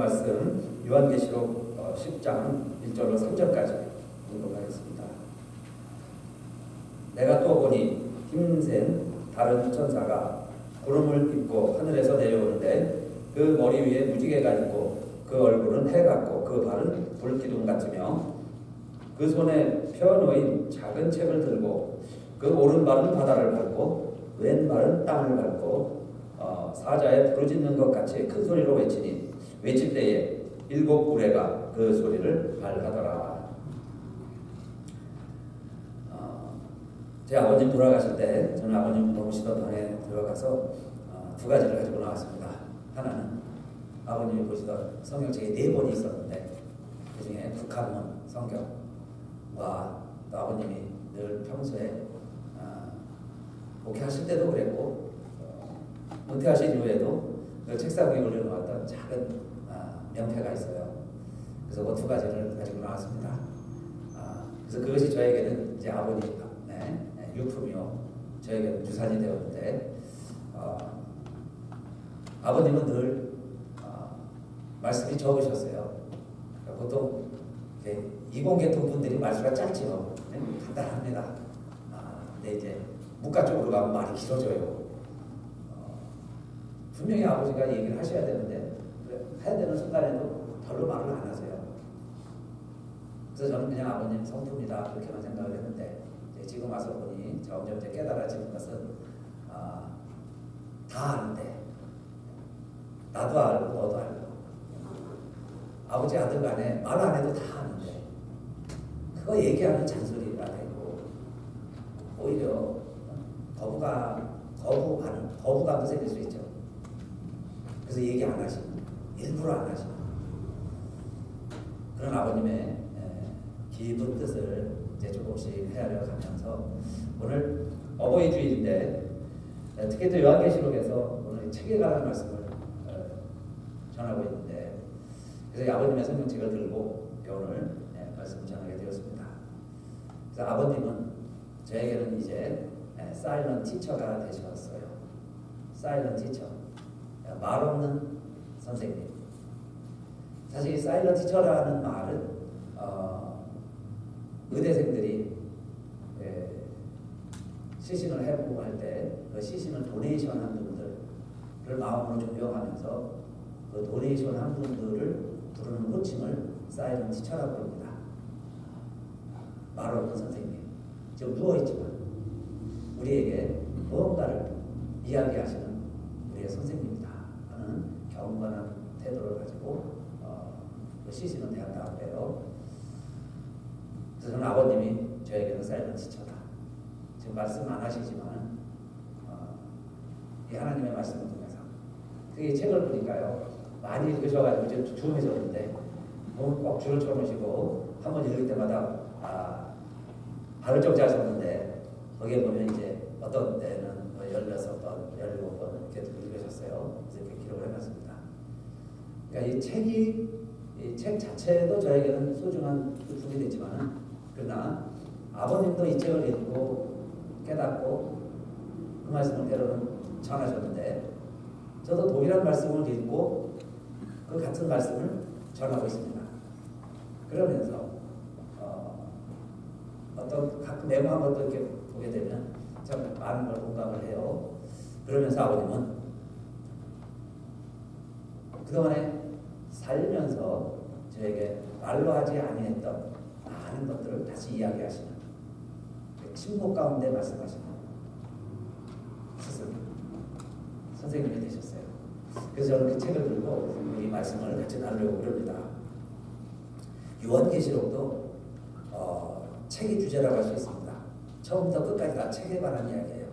말씀 요한계시록 10장 1절로 3절까지 읽어가겠습니다. 내가 또 보니 힘센 다른 천사가 구름을 입고 하늘에서 내려오는데 그 머리 위에 무지개가 있고 그 얼굴은 해 같고 그 발은 불기둥 같으며 그 손에 펴놓인 작은 책을 들고 그 오른발은 바다를 밟고 왼발은 땅을 밟고 사자에 부르짖는 것 같이 큰 소리로 외치니 외칠 때에 7 구레가 그 소리를 발하더라. 제 아버님 돌아가실 때 저는 아버님 모시던 방에 들어가서 2가지를 가지고 나왔습니다. 하나는 아버님이 보시던 성경책이 4권이 있었는데 그 중에 북한문 성경과 또 아버님이 늘 평소에 목회하실 때도 그랬고 은퇴하신 이후에도 그 책상 위에 올려놓았던 작은 명패가 있어요. 그래서 그 2가지를 가지고 나왔습니다. 그래서 그것이 저에게는 이제 아버님의 유품이요, 저에게는 유산이 되었는데 아버님은 늘 말씀이 적으셨어요. 보통 이공계통 분들이 말수가 짧지요. 간단합니다. 근데 이제 문과 쪽으로 가면 말이 길어져요. 분명히 아버지가 얘기를 하셔야 되는데 해야 되는 순간에도 별로 말을 안 하세요. 그래서 저는 그냥 아버님 성품이다 그렇게만 생각을 했는데 지금 와서 보니 점점 깨달아지는 것은 다 아는데 나도 알고 너도 알고 아버지 아들 간에 말 안 해도 다 아는데 그거 얘기하면 잔소리가 되고 오히려 거부감도 생길 수 있죠. 그래서 얘기 안 하시는, 일부러 안 하시는 그런 아버님의 깊은 뜻을 이제 조금씩 헤아려 가면서 오늘 어버이 주일인데 특히 또 요한계시록에서 오늘 책에 관한 말씀을 전하고 있는데 그래서 아버님의 성경책을 들고 오늘 말씀을 전하게 되었습니다. 그래서 아버님은 저에게는 이제 사일런트 티처가 되셨어요. 사일런트 티처, 말 없는 선생님. 사실 이 사일런트 티처라는 말은 의대생들이 시신을 해보고 할 때 그 시신을 도네이션 한 분들을 마음으로 존경하면서 그 도네이션 한 분들을 부르는 호칭을 사일런트 티처라고 부릅니다. 말 없는 선생님. 지금 누워있지만 우리에게 무언가를 이야기하시는 우리의 선생님이다 하는 경건한 태도를 가지고 그 시신은 대한다 그래요. 그래서 저는 아버님이 저에게는 사일런트 티처다. 지금 말씀 안 하시지만 이 하나님의 말씀을 통해서 이 책을 보니까요 많이 읽으셔가지고 이제 조용해졌는데 꼭 줄을 쳐놓으시고 한번 읽을 때마다 발을 좀 짜셨는데 거기에 보면 이제 어떤 때는 16번, 17번 이렇게 읽으셨어요. 그래서 이렇게 기록을 해놨습니다. 그러니까 이 책 자체도 저에게는 소중한 부분이 되지만 그러나 아버님도 이 책을 읽고 깨닫고 그 말씀을 때로는 전하셨는데 저도 동일한 말씀을 읽고 그 같은 말씀을 전하고 있습니다. 그러면서 어떤 가끔 메모한 것도 이렇게 보게 되면 참 많은 걸 공감을 해요. 그러면서 아버님은 그동안에 살면서 저에게 말로 하지 아니했던 많은 것들을 다시 이야기하시는 침묵 가운데 말씀하시는 스승 선생님이 되셨어요. 그래서 저는 그 책을 들고 이 말씀을 같이 나누려고 그럽니다. 요한계시록도 책이 주제라고 할 수 있습니다. 처음부터 끝까지 다 책에 관한 이야기예요.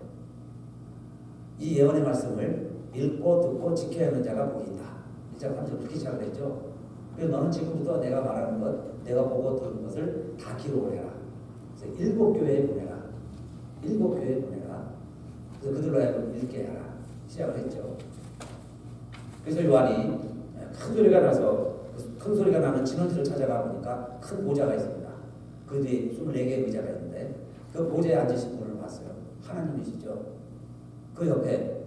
이 예언의 말씀을 읽고 듣고 지켜야 하는 자가 복이 있다. 1장 3절 그렇게 시작을 했죠. 그래서 너는 지금부터 내가 말하는 것, 내가 보고 들은 것을 다 기록을 해라. 그래서 7 교회에 보내라. 7 교회에 보내라. 그래서 그들로 하여금 읽게 하라. 시작을 했죠. 그래서 요한이 큰 소리가 나서 큰 소리가 나는 진원지를 찾아가 보니까 큰 보좌가 있습니다. 그 뒤에 24개의 의자가 있는데 그 보좌에 앉으신 분을 봤어요. 하나님이시죠. 그 옆에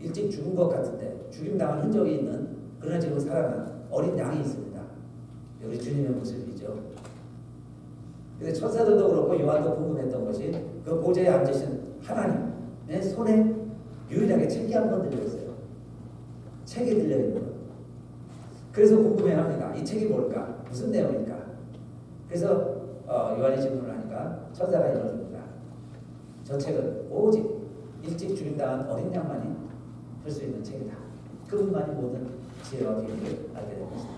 일찍 죽은 것 같은데 죽임당한 흔적이 있는 그러나 지금 살아난 어린 양이 있습니다. 우리 주님의 모습이죠. 근데 천사들도 그렇고 요한도 궁금했던 것이 그 보좌에 앉으신 하나님의 손에 유일하게 책이 한 번 들려있어요. 책이 들려있는 것. 그래서 궁금해합니다. 이 책이 뭘까? 무슨 내용일까? 그래서 요한이 질문을 하니까 천사가 읽어줍니다. 저 책은 오직 일찍 죽임당한 어린 양만이 볼 수 있는 책이다. 그분만이 모든 지혜와 비밀을 알게 된 것이다.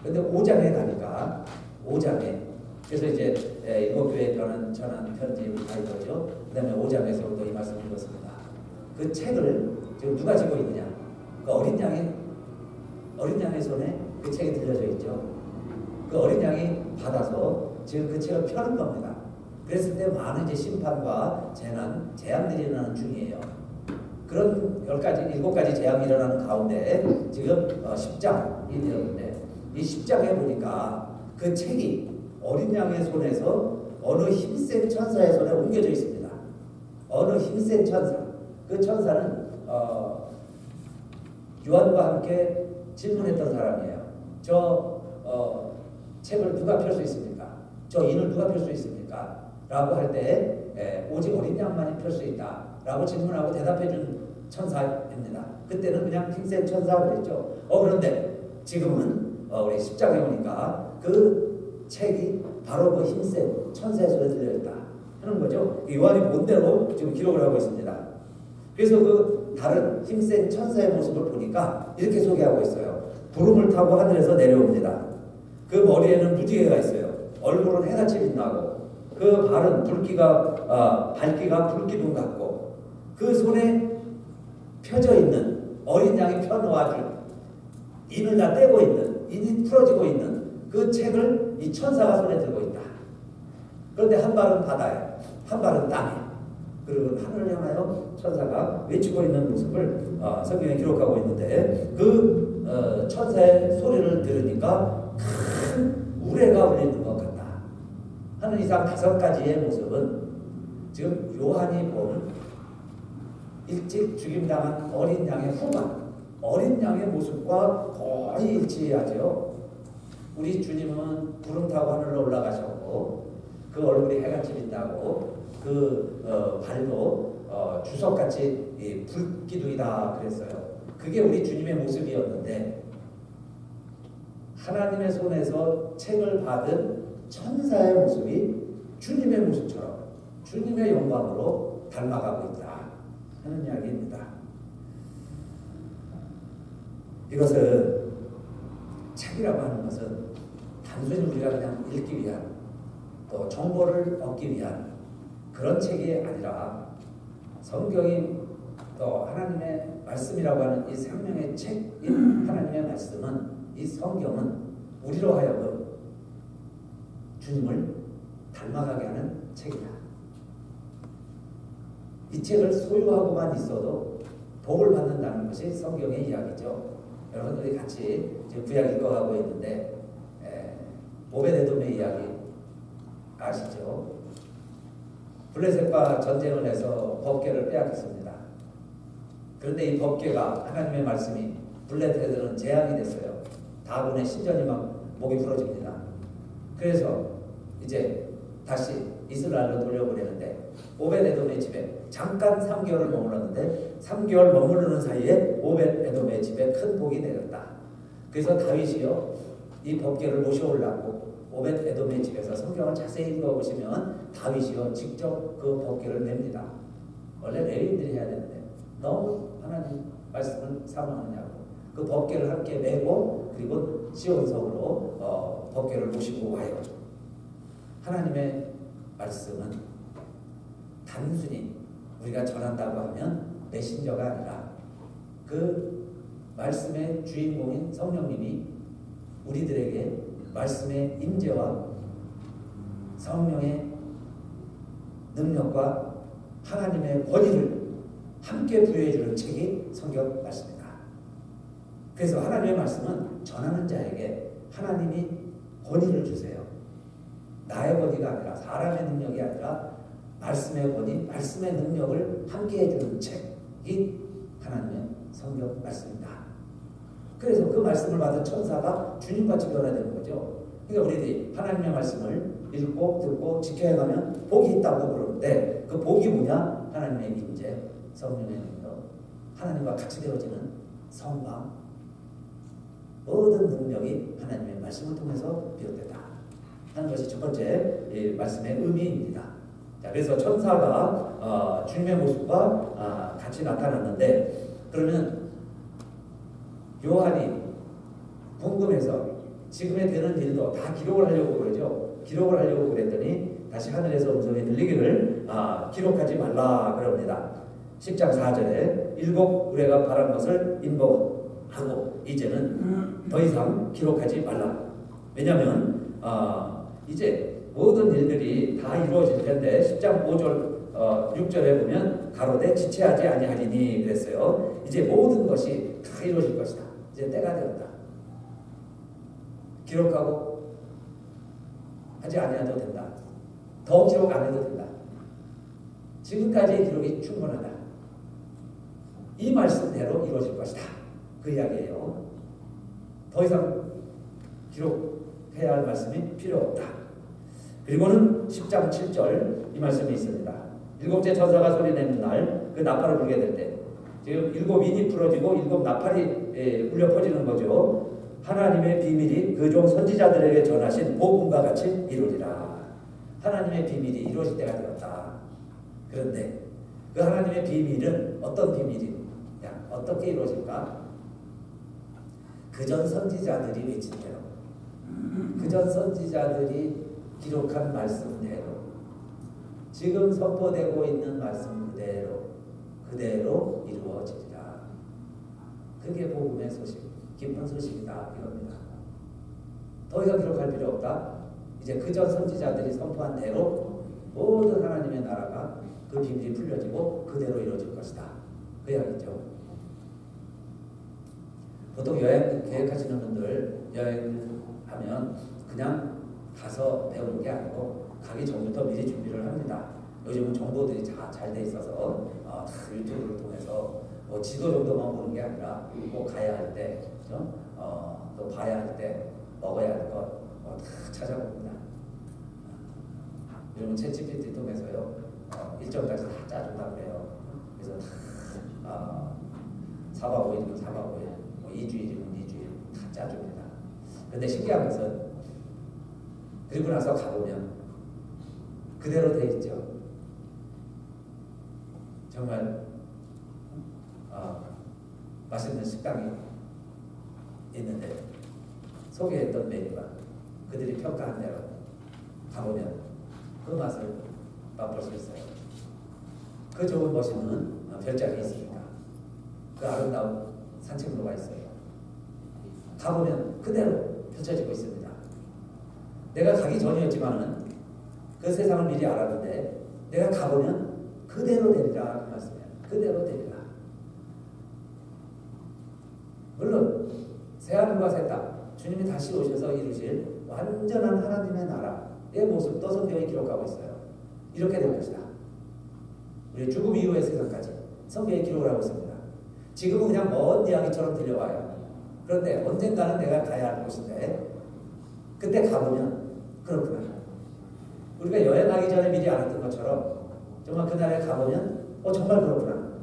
그런데 5장에 가니까 5장에 그래서 이제 일곱 교회에 전한 편지 가이거죠. 그 다음에 5장에서부터 이 말씀을 읽었습니다. 그 책을 지금 누가 쥐고 있느냐? 그 어린 양의 손에 그 책이 들려져 있죠. 그 어린 양이 받아서 지금 그 책을 펴는 겁니다. 그랬을 때 많은 이제 심판과 재앙들이 일어나는 중이에요. 그런 7가지 재앙이 일어나는 가운데 지금 10장이 되었는데 이 10장에 보니까 그 책이 어린 양의 손에서 어느 힘센 천사의 손에 옮겨져 있습니다. 어느 힘센 천사. 그 천사는 요한과 함께 질문했던 사람이에요. 저 책을 누가 펼 수 있습니까? 저 인을 누가 펼 수 있습니까? 라고 할 때 오직 어린 양만이 펼 수 있다. 라고 질문하고 대답해준 천사입니다. 그때는 그냥 힘센 천사가 그랬죠. 그런데 지금은 우리 10장에 오니까 그 책이 바로 그 힘센 천사의 손에 들려있다 하는 거죠. 요한이 본대로 지금 기록을 하고 있습니다. 그래서 그 다른 힘센 천사의 모습을 보니까 이렇게 소개하고 있어요. 구름을 타고 하늘에서 내려옵니다. 그 머리에는 무지개가 있어요. 얼굴은 해같이 빛나고 그 발은 발기가 불기둥 같고 그 손에 펴져 있는 어린 양이 펴놓아준 인을 다 떼고 있는 인이 풀어지고 있는 그 책을 이 천사가 손에 들고 있다. 그런데 한 발은 바다에 한 발은 땅에 그리고 하늘을 향하여 천사가 외치고 있는 모습을 성경에 기록하고 있는데 그 천사의 소리를 들으니까 큰 우레가 울리는 것 같다 하는 이상 5가지의 모습은 지금 요한이 본 일찍 죽임당한 어린 양의 후반 어린 양의 모습과 거의 일치하죠. 우리 주님은 구름 타고 하늘로 올라가셨고 그 얼굴이 해같이 빛나고 그 발도 주석같이 불기둥이다 그랬어요. 그게 우리 주님의 모습이었는데 하나님의 손에서 책을 받은 천사의 모습이 주님의 모습처럼 주님의 영광으로 닮아가고 있다 하는 이야기입니다. 이것은 책이라고 하는 것은 단순히 우리가 그냥 읽기 위한 또 정보를 얻기 위한 그런 책이 아니라 성경이 또 하나님의 말씀이라고 하는 이 생명의 책인 하나님의 말씀은 이 성경은 우리로 하여금 주님을 닮아가게 하는 책이다. 이 책을 소유하고만 있어도 복을 받는다는 것이 성경의 이야기죠. 여러분들이 같이 지금 구약 읽어가고 있는데 오벳에돔의 이야기 아시죠? 블레셋과 전쟁을 해서 법궤를 빼앗겼습니다. 그런데 이 법궤가 하나님의 말씀이 블레셋에는 재앙이 됐어요. 다군의 신전이 막 목이 부러집니다. 그래서 이제 다시 이스라엘로 돌려보내는데 오벳에돔의 집에 잠깐 3개월을 머물렀는데 3개월 머무르는 사이에 오벳에돔의 집에 큰 복이 내렸다. 그래서 다윗이요 이 법궤를 모셔오려고 오벳에돔의 집에서 성경을 자세히 읽어보시면 다윗이요 직접 그 법궤를 맵니다. 원래 레위인들이 해야 되는데 너무 하나님 말씀을 사모하느냐고 그 법궤를 함께 메고 그리고 시온성으로 법궤를 모시고 와요. 하나님의 말씀은 단순히 우리가 전한다고 하면 메신저가 아니라 그 말씀의 주인공인 성령님이 우리들에게 말씀의 임재와 성령의 능력과 하나님의 권위를 함께 부여해주는 책이 성경 말씀입니다. 그래서 하나님의 말씀은 전하는 자에게 하나님이 권위를 주세요. 나의 권위가 아니라 사람의 능력이 아니라 말씀의 권위, 말씀의 능력을 함께 해주는 책이 하나님의 성경 말씀입니다. 그래서 그 말씀을 받은 천사가 주님같이 변화되는 거죠. 그러니까 우리들이 하나님의 말씀을 읽고 듣고 지켜야 가면 복이 있다고 그러는데 그 복이 뭐냐? 하나님의 임재, 성령의 능력, 하나님과 같이 되어지는 성감, 모든 능력이 하나님의 말씀을 통해서 비롯된다 하는 것이 첫 번째 말씀의 의미입니다. 자, 그래서 천사가 주님의 모습과 같이 나타났는데, 그러면 요한이 궁금해서 지금에 되는 일도 다 기록을 하려고 그러죠. 기록을 하려고 그랬더니 다시 하늘에서 음성이 들리기를 기록하지 말라 그럽니다. 10장 4절에 일곱 의뢰가 바란 것을 인보하고 이제는 더 이상 기록하지 말라. 왜냐하면 이제 모든 일들이 다 이루어질 텐데 10장 5절 6절에 보면 가로되 지체하지 아니하리니 그랬어요. 이제 모든 것이 다 이루어질 것이다. 이제 때가 되었다. 기록하고 하지 아니해도 된다. 더 기록 안 해도 된다. 지금까지의 기록이 충분하다. 이 말씀대로 이루어질 것이다. 그 이야기예요. 더 이상 기록해야 할 말씀이 필요 없다. 그리고는 10장 7절 이 말씀이 있습니다. 일곱째 천사가 소리내는 날 그 나팔을 불게 될 때, 지금 일곱 인이 풀어지고 일곱 나팔이 울려 퍼지는 거죠. 하나님의 비밀이 그 종 선지자들에게 전하신 복음과 같이 이루리라. 하나님의 비밀이 이루어질 때가 되었다. 그런데 그 하나님의 비밀은 어떤 비밀이냐? 어떻게 이루어질까? 그전 선지자들이 외친 대로, 그전 선지자들이 기록한 말씀대로, 지금 선포되고 있는 말씀 그대로 이루어지리라. 그게 복음의 소식, 기쁜 소식이다 이겁니다. 더 이상 기록할 필요 없다. 이제 그전 선지자들이 선포한 대로 모든 하나님의 나라가 그 비밀이 풀려지고 그대로 이루어질 것이다. 그 이야기죠. 보통 여행 계획하시는 분들 여행하면 그냥 가서 배우는 게 아니고 가기 전부터 미리 준비를 합니다. 요즘은 정보들이 잘 돼 있어서 유튜브를 통해서 뭐 지도 정도만 보는 게 아니라 꼭 가야 할 때, 또 봐야 할 때, 먹어야 할 것 다 찾아봅니다. 요즘은 챗GPT 통해서요 일정까지 다 짜준다고 그래요. 그래서 4박 5일이면 4박 5일, 뭐 2주일이면 2주일 다 짜줍니다. 근데 신기한 것은 그리고 나서 가보면 그대로 돼 있죠. 정말 맛있는 식당이 있는데 소개했던 메뉴가 그들이 평가한 대로 가보면 그 맛을 맛볼 수 있어요. 그 좋은 멋있는 별장이 있습니다. 그 아름다운 산책로가 있어요. 가보면 그대로 펼쳐지고 있습니다. 내가 가기 전이었지만은 그 세상을 미리 알았는데 내가 가보면 그대로 되리라 그 말씀이에요. 그대로 되리라. 물론 새하늘과 새 땅, 주님이 다시 오셔서 이루실 완전한 하나님의 나라의 모습도 성경에 기록하고 있어요. 이렇게 될 것이다. 우리 죽음 이후의 세상까지 성경에 기록을 하고 있습니다. 지금은 그냥 먼 이야기처럼 들려와요. 그런데 언젠가는 내가 가야 할 곳인데 그때 가보면 그렇구나. 우리가 여행하기 전에 미리 알았던 것처럼 정말 그날에 가보면 정말 그렇구나.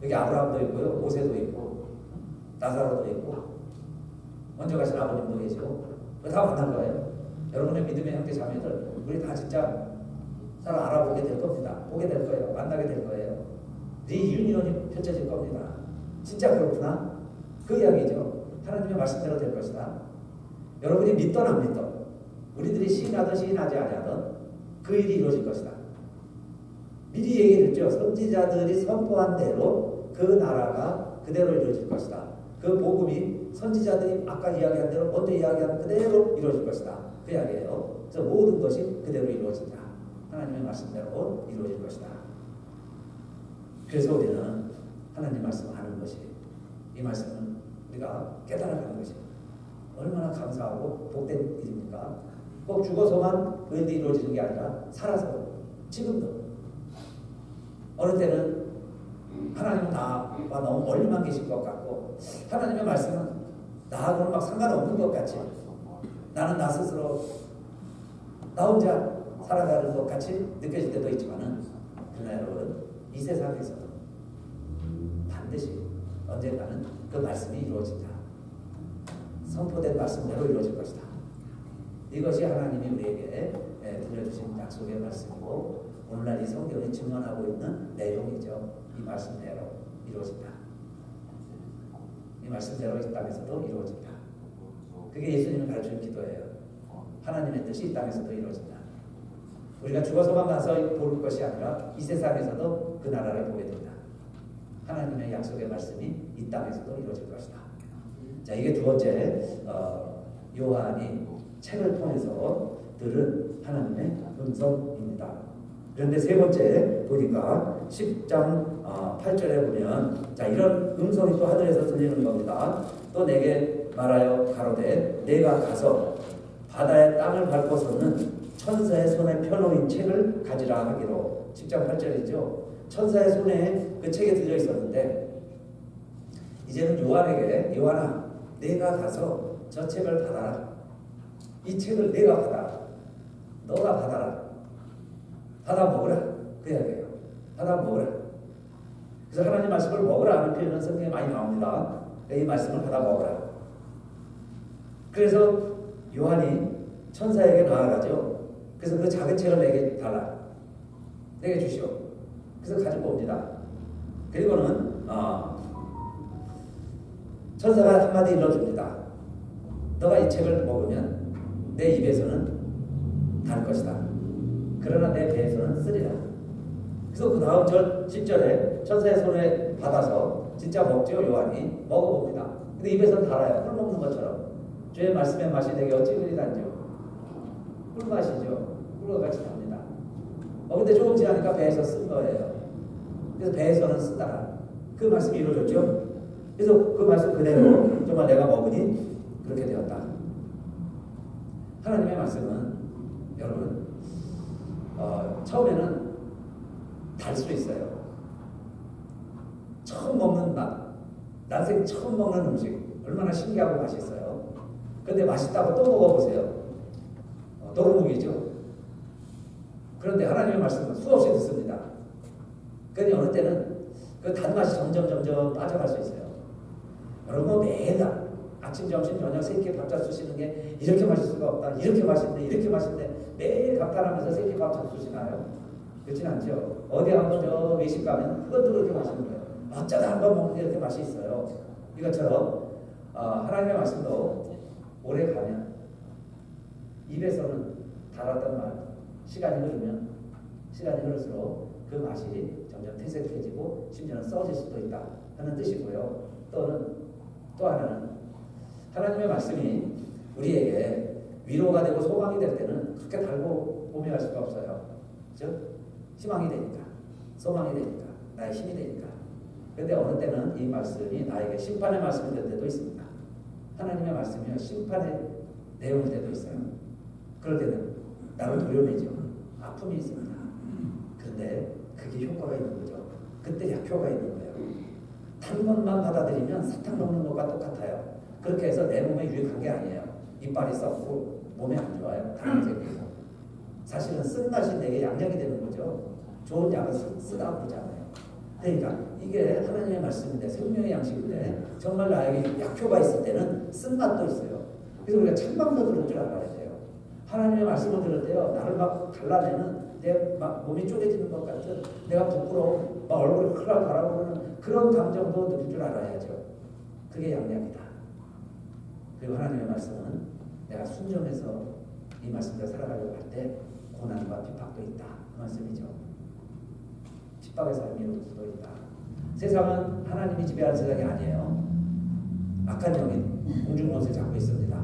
여기 아브라함도 있고요, 모세도 있고 나사로도 있고 먼저 가신 아버님도 계시고 다 만난 거예요. 여러분의 믿음의 형제 자매들 우리 다 진짜 서로 알아보게 될 겁니다. 보게 될 거예요. 만나게 될 거예요. 리유니언이 펼쳐질 겁니다. 진짜 그렇구나. 그 이야기죠. 하나님의 말씀대로 될 것이다. 여러분이 믿던 안 믿던 우리들이 시인하든 시인하지 아니하든 그 일이 이루어질 것이다. 미리 얘기했죠. 선지자들이 선포한 대로 그 나라가 그대로 이루어질 것이다. 그 복음이 선지자들이 아까 이야기한 대로 먼저 이야기한 그대로 이루어질 것이다. 그 이야기예요. 그래서 모든 것이 그대로 이루어진다. 하나님의 말씀대로 이루어질 것이다. 그래서 우리는 하나님 말씀 아는 것이 이 말씀은 우리가 깨달아가는 것이 얼마나 감사하고 복된 일입니까? 꼭 죽어서만 그 일이 이루어지는 게 아니라 살아서 지금도 어느 때는 하나님은 나와 너무 멀리만 계신 것 같고 하나님의 말씀은 나하고는 막 상관없는 것 같이 나는 나 스스로 나 혼자 살아가는 것 같이 느껴질 때도 있지만은 그러나 여러분 이 세상에서는 반드시 언젠가는 그 말씀이 이루어진다. 선포된 말씀대로 이루어질 것이다. 이것이 하나님이 우리에게 들려주신 약속의 말씀이고 오늘날 이 성경이 증언하고 있는 내용이죠. 이 말씀대로 이루어진다. 이 말씀대로 이 땅에서도 이루어진다. 그게 예수님이 가르치는 기도예요. 하나님의 뜻이 이 땅에서도 이루어진다. 우리가 죽어서만 가서 볼 것이 아니라 이 세상에서도 그 나라를 보게 된다. 하나님의 약속의 말씀이 이 땅에서도 이루어질 것이다. 자, 이게 두 번째 요한이 책을 통해서 들은 하나님의 음성입니다. 그런데 세 번째 보니까 10장 8절에 보면 자 이런 음성이 또 하늘에서 들리는 겁니다. 또 내게 말하여 가로되 내가 가서 바다의 땅을 밟고 섰는 천사의 손에 펴놓인 책을 가지라 하기로 10장 8절이죠. 천사의 손에 그 책이 들려 있었는데 이제는 요한아 내가 가서 저 책을 받아라. 이 책을 내가 받아라. 너가 받아라. 받아 먹으라. 그 이야기예요. 받아 먹으라. 그래서 하나님 말씀을 먹으라 하는 표현은 성경에 많이 나옵니다. 이 말씀을 받아 먹으라. 그래서 요한이 천사에게 나아가죠. 그래서 그 작은 책을 내게 달라. 내게 주시오. 그래서 가지고 옵니다. 그리고는 천사가 한마디 일러줍니다. 너가 이 책을 먹으면 내 입에서는 달 것이다. 그러나 내 배에서는 쓰리라. 그래서 그 다음 절 10절에 천사의 손에 받아서 진짜 먹죠. 요한이 먹어봅니다. 근데 입에서는 달아요. 꿀 먹는 것처럼. 주의 말씀의 맛이 되게 어찌 그리 단죠. 꿀맛이죠. 꿀과 같이 답니다. 근데 조금 지나니까 배에서 쓴 거예요. 그래서 배에서는 쓰다. 그 말씀이 이루어졌죠. 그래서 그 말씀 그대로 정말 내가 먹으니 그렇게 되었다. 하나님의 말씀은 여러분 처음에는 달 수 있어요. 처음 먹는 맛, 난생 처음 먹는 음식 얼마나 신기하고 맛있어요. 근데 맛있다고 또 먹어보세요. 도루묵이죠. 그런데 하나님의 말씀은 수없이 듣습니다. 그런데 어느 때는 그 단맛이 점점 빠져갈 수 있어요. 여러분 매일 아침, 점심, 저녁 세 끼 밥잘 쑤시는 게 이렇게 맛있을 수가 없다. 이렇게 맛있네. 이렇게 맛있네. 매일 감탄하면서 세 끼 밥잘 쑤시나요? 그렇진 않죠. 어디 한번 저 외식 가면 그것도 그렇게 맛있는 거예요. 어쩌다 한번 먹는 게 이렇게 맛이 있어요. 이것처럼 하나님의 말씀도 오래 가면 입에서는 달았던 말 시간이 흐를수록 그 맛이 점점 퇴색해지고 심지어는 써질 수도 있다 하는 뜻이고요. 또 하나는 하나님의 말씀이 우리에게 위로가 되고 소망이 될 때는 그렇게 달고 오묘할 수가 없어요. 그렇죠? 희망이 되니까, 소망이 되니까, 나의 힘이 되니까. 그런데 어느 때는 이 말씀이 나에게 심판의 말씀이 될 때도 있습니다. 하나님의 말씀이요 심판의 내용일 때도 있어요. 그럴 때는 나를 도려내죠. 아픔이 있습니다. 그런데 그게 효과가 있는 거죠. 그때 약효가 있는 거예요. 단 것만 받아들이면 사탕 먹는 것과 똑같아요. 그렇게 해서 내 몸에 유익한 게 아니에요. 이빨이 썩고 몸에 안 좋아요. 당이 생기고. 사실은 쓴맛이 내게 양약이 되는 거죠. 좋은 약은 쓰다 보잖아요. 그러니까 이게 하나님의 말씀인데 생명의 양식인데 정말 나에게 약효가 있을 때는 쓴맛도 있어요. 그래서 우리가 찬방도 들을 줄 알아야 돼요. 하나님의 말씀을 들을 때요. 나를 막 갈라내는 내 막 몸이 쪼개지는 것 같은 내가 부끄러워 막 얼굴이 클락 달아오르는 그런 감정도 느낄 줄 알아야죠. 그게 양약이다. 그리고 하나님의 말씀은 내가 순종해서 이 말씀대로 살아가려고 할 때 고난과 핍박도 있다. 그 말씀이죠. 핍박의 삶이 올 수도 있다. 세상은 하나님이 지배하는 세상이 아니에요. 악한 영이 공중못을 잡고 있습니다.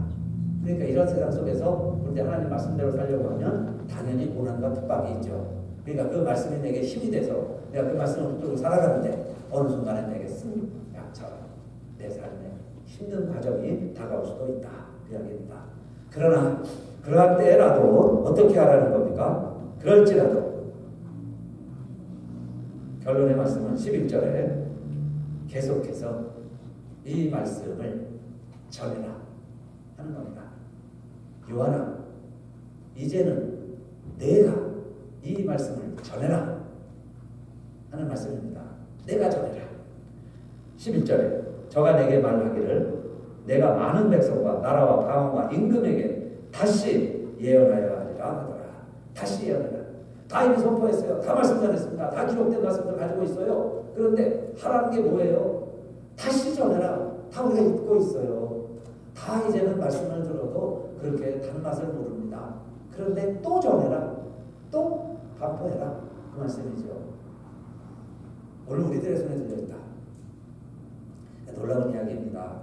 그러니까 이런 세상 속에서 우리 하나님 말씀대로 살려고 하면 당연히 고난과 핍박이 있죠. 그러니까 그 말씀이 내게 힘이 돼서 내가 그 말씀을 붙들고 살아가는데 어느 순간에 내게 약처럼 내 삶에 힘든 과정이 다가올 수도 있다. 그 이야기입니다. 그러나 그러한 때라도 어떻게 하라는 겁니까? 그럴지라도 결론의 말씀은 11절에 계속해서 이 말씀을 전해라 하는 겁니다. 요한아, 이제는 내가 이 말씀을 전해라 하는 말씀입니다. 내가 전해라. 11절에 저가 내게 말하기를 내가 많은 백성과 나라와 방언과 임금에게 다시 예언하여 하리라 하더라. 다시 예언하라. 다 이미 선포했어요. 다 말씀 전했습니다. 다 기록된 말씀들 가지고 있어요. 그런데 하라는 게 뭐예요? 다시 전해라. 다 우리가 읽고 있어요. 다 이제는 말씀을 들어도 그렇게 단맛을 모릅니다. 그런데 또 전해라. 또 반포해라. 그 말씀이죠. 오늘 우리들의 손에 들려있다. 놀라운 이야기입니다.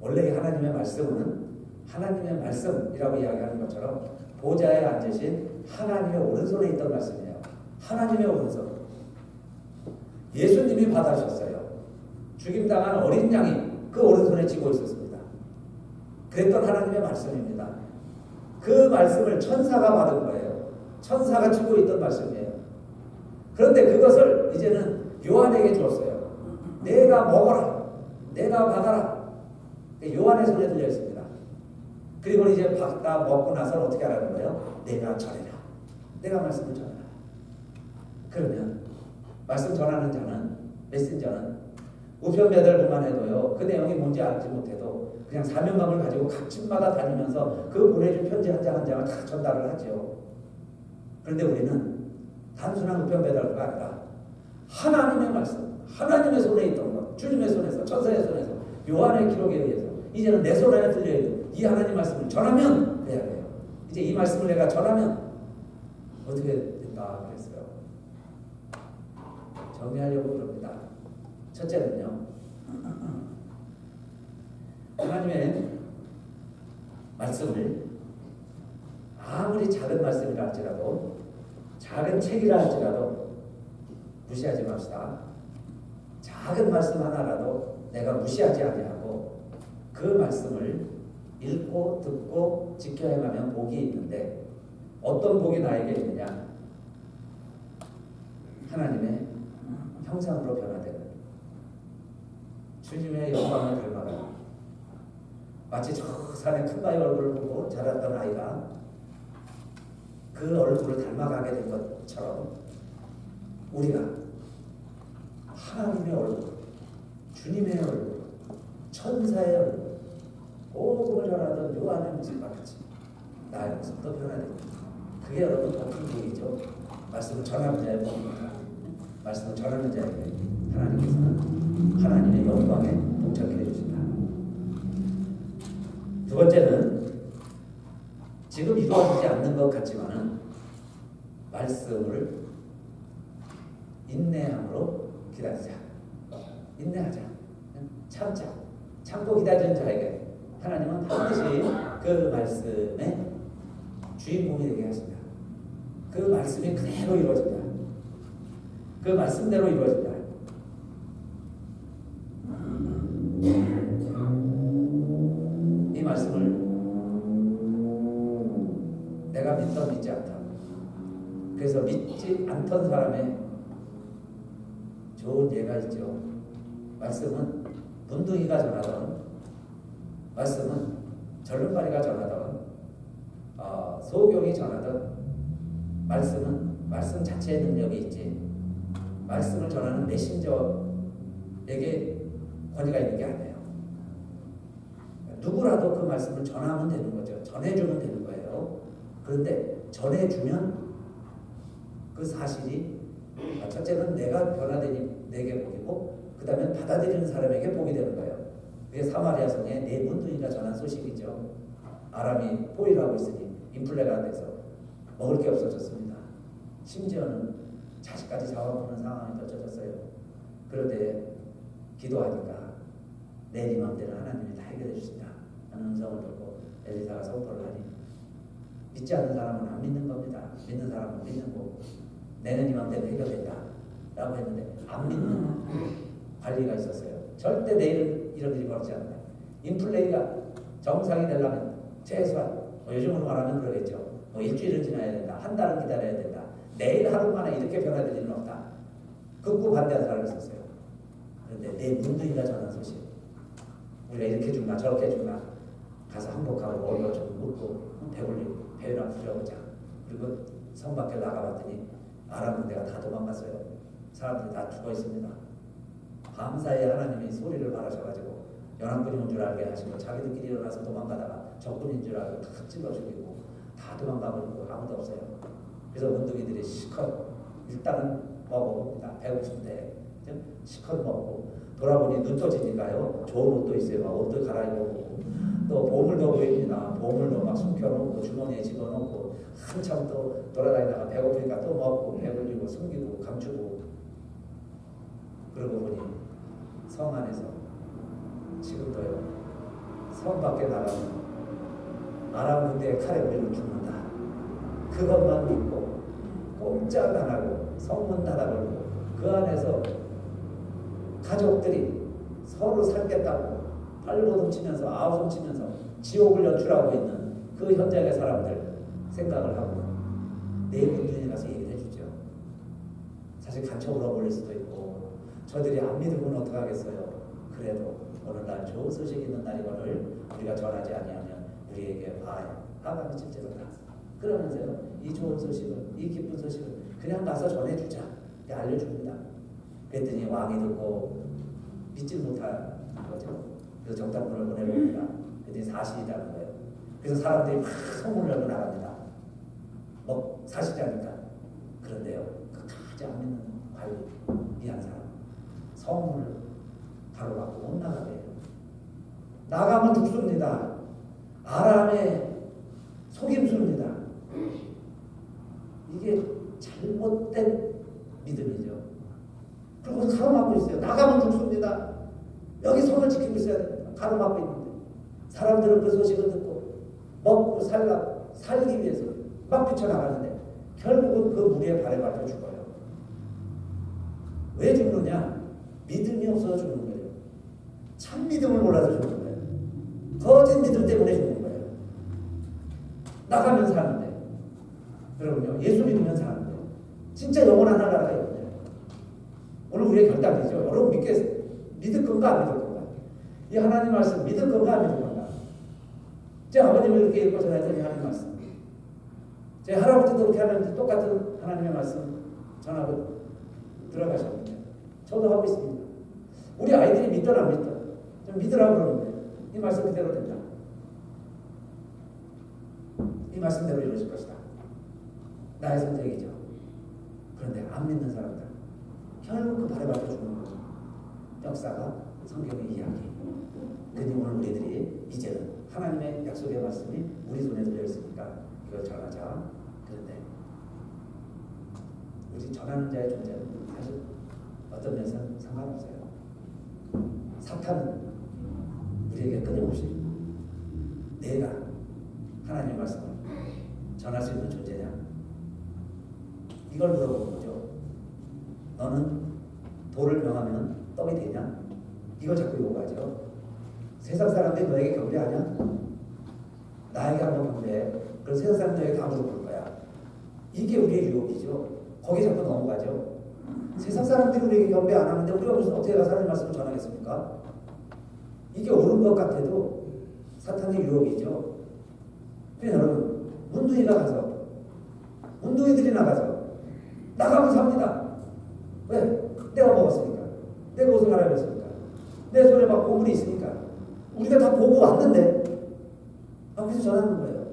원래 하나님의 말씀은 하나님의 말씀이라고 이야기하는 것처럼 보좌에 앉으신 하나님의 오른손에 있던 말씀이에요. 하나님의 오른손. 예수님이 받아주셨어요. 죽임당한 어린 양이 그 오른손에 쥐고 있었습니다. 그랬던 하나님의 말씀입니다. 그 말씀을 천사가 받은 거예요. 천사가 쥐고 있던 말씀이에요. 그런데 그것을 이제는 요한에게 주었어요. 내가 먹어라. 내가 받아라. 요한의 손에 들려 있습니다. 그리고 이제 받다 먹고 나서 어떻게 하라는 거예요? 내가 전해라. 내가 말씀을 전해라. 그러면 말씀 전하는 자는, 메신저는 우편배달부만 해도요, 그 내용이 뭔지 알지 못해도 그냥 사명감을 가지고 각 집마다 다니면서 그 보내준 편지 한 장 한 장을 다 전달을 하죠. 그런데 우리는 단순한 우편배달부가 아니라 하나님의 말씀, 하나님의 손에 있던 것, 주님의 손에서, 천사의 손에서, 요한의 기록에 의해서 이제는 내 손에 들려있는 이 하나님 말씀을 전하면 돼야 돼요. 이제 이 말씀을 내가 전하면 어떻게 된다 그랬어요. 정리하려고 그럽니다. 첫째는요, 하나님의 말씀을 아무리 작은 말씀이라 할지라도, 작은 책이라 할지라도 무시하지 맙시다. 작은 말씀 하나라도 내가 무시하지 아니하고 그 말씀을 읽고 듣고 지켜야 하면 복이 있는데, 어떤 복이 나에게 있느냐? 하나님의 형상으로 변화되는, 주님의 영광을 닮아가는, 마치 저 산의 큰 바위 얼굴을 보고 자랐던 아이가 그 얼굴을 닮아가게 된 것처럼 우리가 하나님의 얼굴, 주님의 얼굴, 천사의 얼굴, 복음을 전하던 요한의 모습과 같이 나의 모습도 변화됩니다. 그게 여러분 더 큰 복이죠. 말씀을 전하는 자의 복입니다. 말씀을 전하는 자에게 하나님께서는 하나님의 영광에 동참케 해주신다. 두 번째는 지금 이루어지지 않는 것 같지만은 말씀을 인내함으로 기다리자. 인내하자. 참자. 참고 기다리는 자에게 하나님은 반드시 그 말씀의 주인공이 되게 하신다. 그 말씀이 그대로 이루어진다. 그 말씀대로 이루어진다. 이 말씀을 내가 믿던 믿지 않다. 그래서 믿지 않던 사람의 좋은 예가 있죠. 말씀은 문둥이가 전하던, 말씀은 절름발이가 전하던, 소경이 전하던, 말씀은 말씀 자체의 능력이 있지, 말씀을 전하는 메신저에게 권위가 있는 게 아니에요. 누구라도 그 말씀을 전하면 되는 거죠. 전해주면 되는 거예요. 그런데 전해주면 그 사실이 첫째는 내가 변화되니 내게 복이고, 그 다음에 받아들이는 사람에게 복이 되는 거예요. 그게 사마리아 성에 네 문둥이가 전한 소식이죠. 아람이 포위를 하고 있으니 인플레가 돼서 먹을 게 없어졌습니다. 심지어는 자식까지 잡아먹는 상황이 펼쳐졌어요. 그런데 기도하니까 내 맘대로 하나님이 다 해결해 주신다 하는 음성을 듣고 엘리사가 선포를 하니, 믿지 않는 사람은 안 믿는 겁니다. 믿는 사람은 믿는 거고, 내는 이 맘대로 해결된다 라고 했는데 안 믿는 관리가 있었어요. 절대 내일은 이런 일이 벌어지지 않는다. 인플레이가 정상이 되려면 최소한 요즘으로 말하면 그러겠죠. 일주일은 지나야 된다. 한 달은 기다려야 된다. 내일 하루 만에 이렇게 변화될 일은 없다. 극구 반대하는 사람이 있었어요. 그런데 내 문둥이가 전한 소식, 우리가 이렇게 죽나 저렇게 죽나 가서 항복하고 얼굴 좀 묻고 배불리고 배나 부려보자. 그리고 성 밖에 나가봤더니 아람 군대가 다 도망갔어요. 사람들이 다 죽어 있습니다. 밤사이에 하나님이 소리를 말하셔가지고 연합군이 온 줄 알게 하시고 자기들끼리 일어나서 도망가다가 적군인 줄 알고 다 찔러 죽이고 다 도망가버리고 아무도 없어요. 그래서 문둥이들이 실컷 일단은 먹어봅니다. 배고픈데 실컷 먹고 돌아보니 눈 떠지니까요. 좋은 옷도 있어요. 막 옷도 갈아입고 또 보물도 보입니다. 보물도 막 숨겨놓고 주머니에 집어넣고 한참 또 돌아다니다가 배고프니까 또 먹고 배불리고 숨기고 감추고 그러고 보니 성 안에서 지금도요. 성 밖에 나가면 아람 군대의 칼에 우리는 죽는다. 그것만 믿고 꼼짝 안 하고 성문 닫아버리고 그 안에서 가족들이 서로 살겠다고 팔보동 치면서 아우성 치면서 지옥을 연출하고 있는 그 현장의 사람들 생각을 하고 내 문중에 가서 얘기를 해주죠. 사실 간첩으로 몰릴 수도 있고 저들이 안 믿으면 어떡하겠어요. 그래도 오늘날 좋은 소식이 있는 날이거늘 우리가 전하지 아니하면 우리에게 화가 미칠지로다. 그러면서요 이 좋은 소식을 이 기쁜 소식을 그냥 가서 전해주자. 알려줍니다. 그랬더니 왕이 듣고 믿지 못한 거죠. 그래서 정탐꾼을 보내봅니다. 그랬더니 사실이라는 거예요. 그래서 사람들이 막 소문을 열고 나갑니다. 뭐 사실이니까. 그런데요 끝까지 안 믿는 관리 이한 사람 성문을 가로막고 못 나가게 해요. 나가면 죽습니다. 아람의 속임수입니다. 이게 잘못된 믿음이죠. 그리고 가로막고 있어요. 나가면 죽습니다. 여기 손을 지키고 있어야 됩니다. 가로막고 있는데 사람들은 그 소식을 듣고 먹고 살기 위해서 막 뛰쳐나가는데 결국은 그 무리에 발에 밟혀 죽어요. 왜 죽느냐? 믿음이 없어서 죽는 거예요. 참 믿음을 몰라서 죽는 거예요. 거짓 믿음 때문에 죽는 거예요. 나가면 사는데 여러분요 예수 믿으면 사는데 진짜 영원한 나라가 있는데 오늘 우리의 결단이죠. 여러분 믿을 건가 안 믿을 건가? 이 하나님 말씀 믿을 건가 안 믿을 건가? 제 아버님을 이렇게 읽고 전했더니 하나님 말씀, 제 할아버지도 그렇게 하면 똑같은 하나님의 말씀 전하고 들어가셨는데 저도 하고 있습니다. 우리 아이들이 믿든 안 믿든 좀 믿으라고 그러는데 이 말씀 그대로 된다. 이 말씀대로 이루어질 것이다. 나의 선택이죠. 그런데 안 믿는 사람들 결국 그 발에 밟혀 죽는 거죠. 역사가 성경의 이야기. 그러니 오늘 우리들이 이제는 하나님의 약속의 말씀이 우리 손에 들려있으니까 이걸 전하자. 그런데 우리 전하는 자의 존재는 사실 어떤 면에서는 상관없어요. 사탄은 우리에게 끊임없이 내가 하나님의 말씀을 전할 수 있는 존재냐? 이걸 물어보는 거죠. 너는 도를 명하면 떡이 되냐? 이걸 자꾸 요구하죠. 세상 사람들이 너에게 경배하냐? 나에게 한번 경배해. 그럼 세상 사람들이 너에게 다 물어볼 거야. 이게 우리의 유혹이죠. 거기에 자꾸 넘어가죠. 세상 사람들이 우리에게 경배 안 하는데 우리가 무슨 어떻게 가서 하나님 말씀을 전하겠습니까? 이게 옳은 것 같아도 사탄의 유혹이죠. 그래서 여러분 문둥이가 가서 문둥이들이 나가면 삽니다. 왜? 내가 먹었으니까. 내가 옷을 갈아입었으니까. 내 손에 막 보물이 있으니까. 우리가 다 보고 왔는데 그래서 전하는 거예요.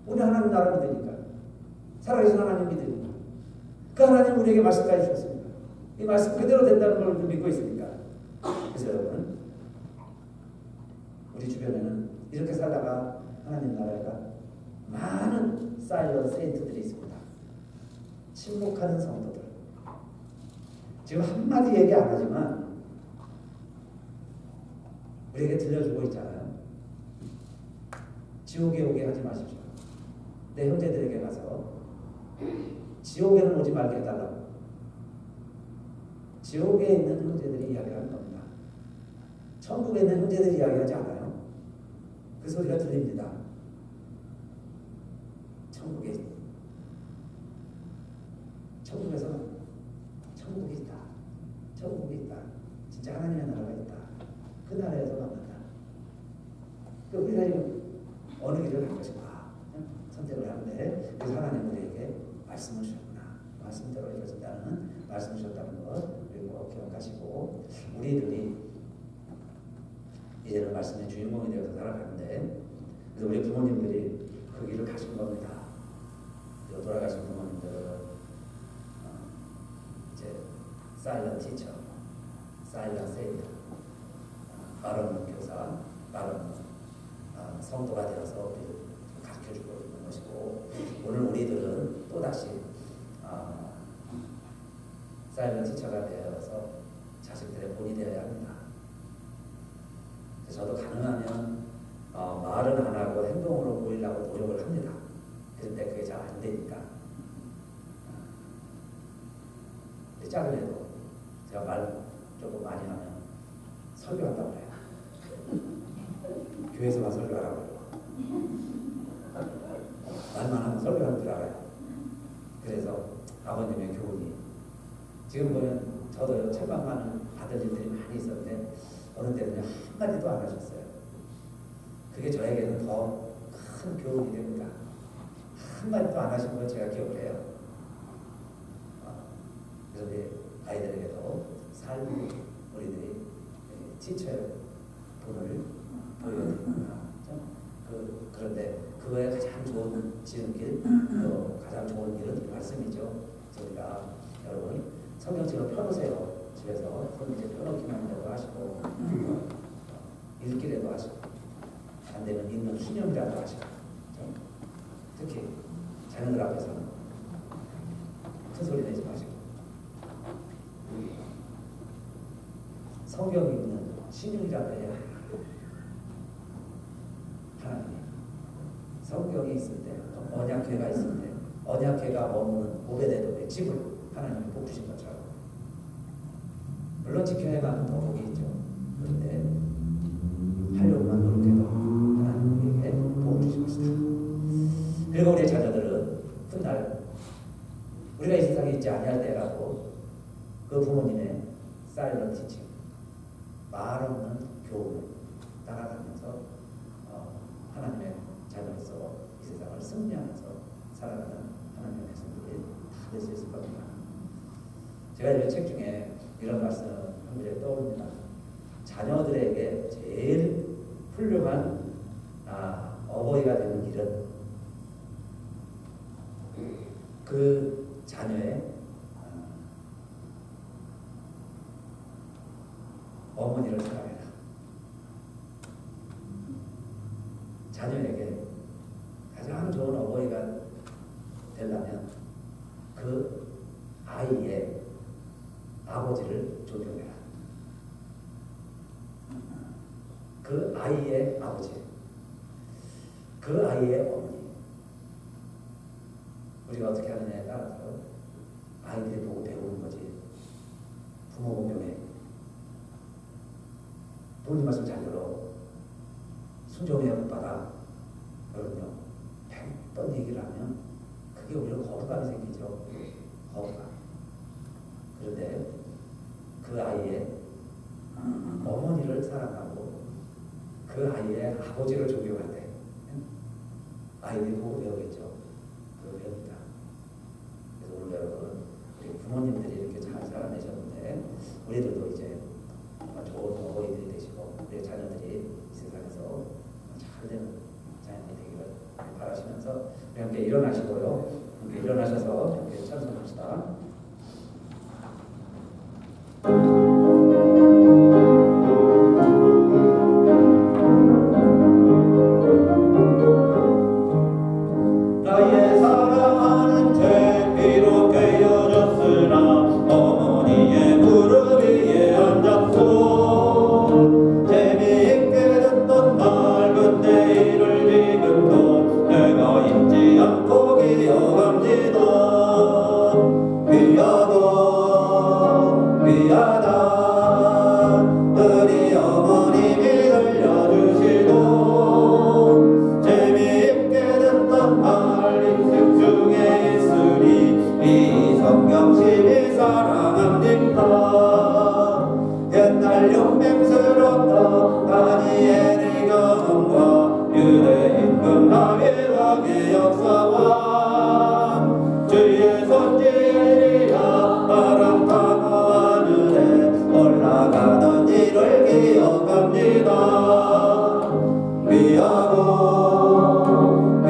우리 하나님 나라 믿으니까. 살아계신 하나님 믿으니까. 그 하나님 우리에게 말씀까지 주셨습니다. 이 말씀 그대로 된다는 걸 믿고 있으니까. 그래서 여러분 우리 주변에는 이렇게 살다가 하나님 나라가 많은 사일런트 세인트들이 있습니다. 침묵하는 성도들. 지금 한마디 얘기 안 하지만 우리에게 들려주고 있잖아요. 지옥에 오게 하지 마십시오. 내 형제들에게 가서 지옥에는 오지 말게 해달라고. 지옥에 있는 형제들이 이야기하는 겁니다. 천국에 있는 형제들이 이야기하지 않아요. 그 소리가 들립니다. 천국에서 천국이 진짜 하나님의 나라가 있다. 그 나라에서 만난다. 우리가 지금 어느 길을 갈 것인가 선택을 하는데, 그래서 하나님 우리에게 말씀을 주셨구나. 말씀대로 이루어진다는 말씀을 주셨다는 것 우리 꼭 기억하시고, 우리들이 이제는 말씀의 주인공이 되어서 살아가는데, 그래서 우리 부모님들이 그 길을 가신 겁니다. 돌아가신 부모님들은 이제 사일런트 티처, 사일런트 세이터, 말없는 교사, 말없는 성도가 되어서 우리를 가르쳐주고 있는 것이고, 오늘 우리들은 또다시 사일런트 티처가 되어서 자식들의 본이 되어야 합니다. 저도 가능하면 말은 안 하고 행동으로 보이려고 노력을 합니다. 그런데 그게 잘 안 되니까. 작은애도 제가 말 조금 많이 하면 설교한다고 그래요. 교회에서만 설교하라고 그래요. 말만 하면 설교하는 줄 알아요. 그래서 아버님의 교훈이, 지금 보면 저도 책망하는 아들들이 많이 있었는데 어느 때는 한마디도 안 하셨어요. 그게 저에게는 더 큰 교훈이 됩니다. 한마디도 안 하신 걸 제가 기억을 해요. 그래서 우리 아이들에게도 삶을 우리들이 지쳐의 본을 보여드립니다. 그런데 그거에 가장 좋은 지름길, 또 가장 좋은 길은 말씀이죠. 저희가 여러분 성경책을 펴보세요. 집에서 성경책 펴놓기만 해도 하시고, 읽기라도 하시고, 안 되면 읽는 수념이라도 하시고, 특히 자녀들 앞에서는 큰 소리 내지 마시고, 성경 읽는 신용이라도 해야 해요. 하나님 성경이 있을 때, 언약궤가 있을 때, 언약궤가 머무는 오베데돔의 집을 하나님이 복 주신 것처럼, 물론 지켜야만 더 복이 있죠. 그런데 하려고만 노력해도 하나님 우리에게 복을 주신 것이다. 그리고 우리 자녀들은 훗날 우리가 이 세상에 있지 아니할 때라도 그 부모님의 사일런트 티칭, 말 없는 교훈을 따라가면서 하나님의 자녀로서 이 세상을 승리하면서 살아가는 하나님의 백성들이 다 될 수 있을 겁니다. 제가 이 책 중에 이런 말씀 한 구절 떠오릅니다. 자녀들에게 제일 훌륭한 어버이가 되는 길은 그 자녀의 어머니를 사랑해라. 자녀에게 가장 좋은 어버이가 되려면 그 아이의 아버지를 존경해라. 그 아이의 아버지, 그 아이의 어머니, 우리가 어떻게 하느냐에 따라서 아이들이 보고 배우는 거지. 부모 공경에 부모님 말씀 잘 들어, 순종해야 못 받아. 여러분요, 100번 얘기를 하면 그게 오히려 거부감이 생기죠. 거부감. 그런데 그 아이의 어머니를 사랑하고 그 아이의 아버지를 존경할 때 아이들이 보고 배우겠죠. 그거 배웁니다. 그래서 오늘 여러분, 우리 부모님들이 이렇게 잘 살아내셨는데 우리들도 이제 좋은 어버이들이 되시고 우리 자녀들이 이 세상에서 잘 되는 자녀들이 되기를 바라시면서 우리 함께 일어나시고요. 함께 일어나셔서 함께 찬송합시다. 내가 잊지 않고 기억합니다.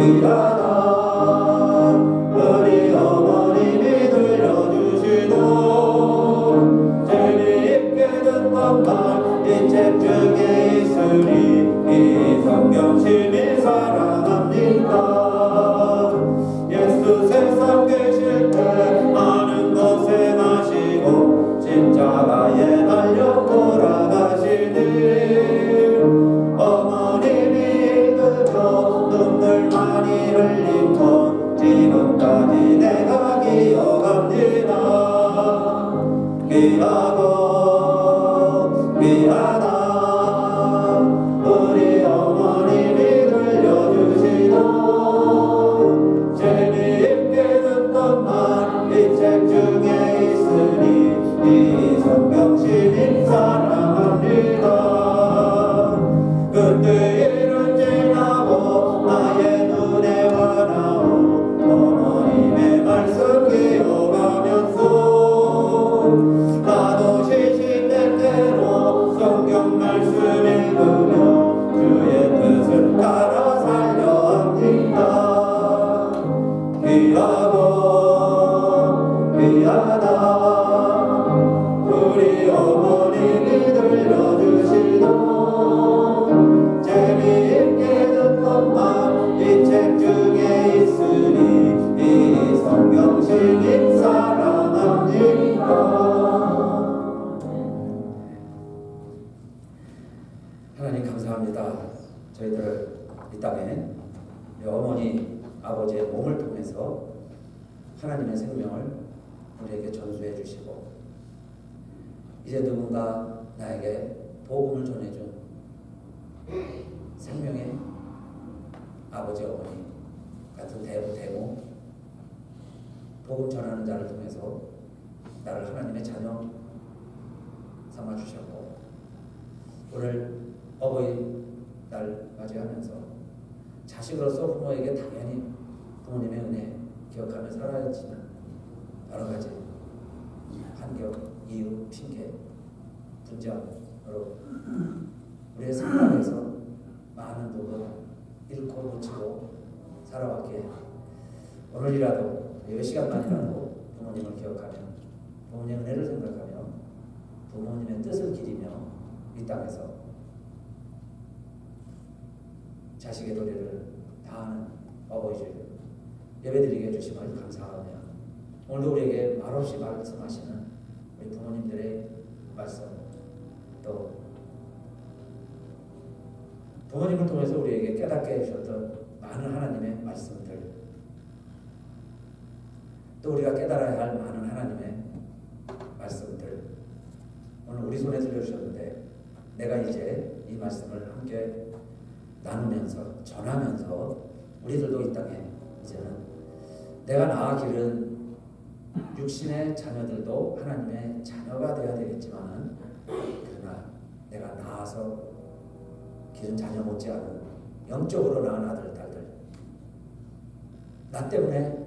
귀하다 우리 어머님이 들려주시던 재미있게 듣던 말 이 책 중에 있으니 이 성경 심히 사랑합니다. 예수 세상 계실 때 많은 것에 나시고 십자가에 달려 돌아가시니 어머님이 읽으며 눈물 많이 흘린 건 지금까지 내가 기억합니다. 귀하고 귀하다 우리 어머님이 들려주시던 재미있게 듣던 말 이 책 중에 있으니 이 성경 심히 사랑합니다. 그때 일은 지나고 나의 눈에 와나오 어머님의 말씀 기억하면서 나도 시시때때로 성경 말씀 읽으며 주의 뜻을 따라 살려 합니다. 귀하고 귀하다 우리 어머님이 들려주시던 재미있게 듣던 말 이 책 중에 있으니 이 성경 심히 사랑합니다. 하나님 감사합니다. 저희들 이 땅에 어머니 아버지의 몸을 통해서 하나님의 생명을 우리에게 전수해 주시고 이제 누군가 나에게 복음을 전해준 생명의 아버지 어머니 같은 대모 복음 전하는 자를 통해서 나를 하나님의 자녀 삼아주셨고 오늘 어버이날 맞이하면서 자식으로서 부모에게 당연히 부모님의 은혜 기억하며 살아야지만 여러 가지 환경, 이유, 핑계, 분쟁으로 우리의 생각에서 많은 부분 잃고 놓치고 살아왔기에 오늘이라도 몇 시간만이라도 부모님을 기억하며 부모님의 은혜를 생각하며 부모님의 뜻을 기리며 이 땅에서 자식의 도리를 다하는 어버이주일 예배드리게 해주심을 감사하며 오늘도 우리에게 말없이 말씀하시는 우리 부모님들의 말씀 또 부모님을 통해서 우리에게 깨닫게 해주셨던 많은 하나님의 말씀들 또 우리가 깨달아야 할 많은 하나님의 말씀들 오늘 우리 손에 들려주셨는데 내가 이제 이 말씀을 함께 나누면서 전하면서 우리들도 이 땅에 이제는 내가 낳아 기른 육신의 자녀들도 하나님의 자녀가 되어야 되겠지만 그러나 내가 낳아서 기른 자녀 못지않은 영적으로 낳은 아들 딸들 나 때문에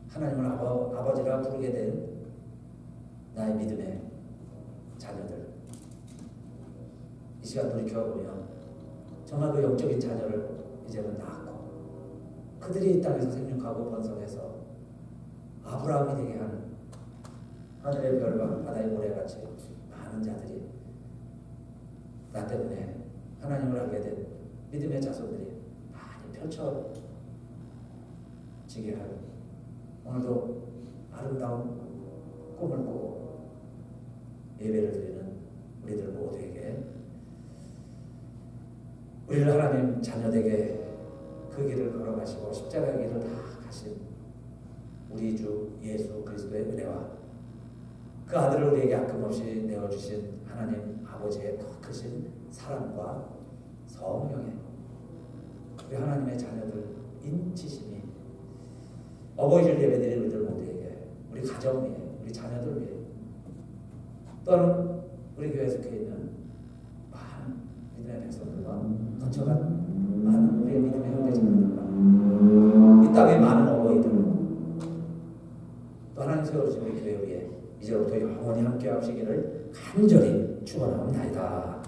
하나님을 아버지라 부르게 된 나의 믿음의 자녀들 이 시간 돌이켜보면 정말 그 영적인 자녀를 이제는 낳았고 그들이 이 땅에서 생육하고 번성해서 아브라함이 되게 하는 하늘의 별과 바다의 모래같이 많은 자들이 나 때문에 하나님을 알게 된 믿음의 자손들이 많이 펼쳐지게 하는 오늘도 아름다운 꿈을 꾸고 예배를 드리는 우리들 모두에게 우리를 하나님 자녀되게 그 길을 걸어가시고 십자가의 길을 다 가신 우리 주 예수 그리스도의 은혜와 그 아들을 우리에게 아낌없이 내어주신 하나님 아버지의 더 크신 사랑과 성령의 우리 하나님의 자녀들 인치심이 어버이를 예배드리는 우리들 모두에게 우리 가정 위에 우리 자녀들 위에 또는 우리 교회에 속해 있는 많은 믿음의 백성들과 거쳐간 많은 우리의 믿음의 형제자매들과 이 땅의 많은 어버이들 또 하나님 세워주신 우리 교회 위에 이제부터 영원히 함께 하시기를 간절히 축원합니다.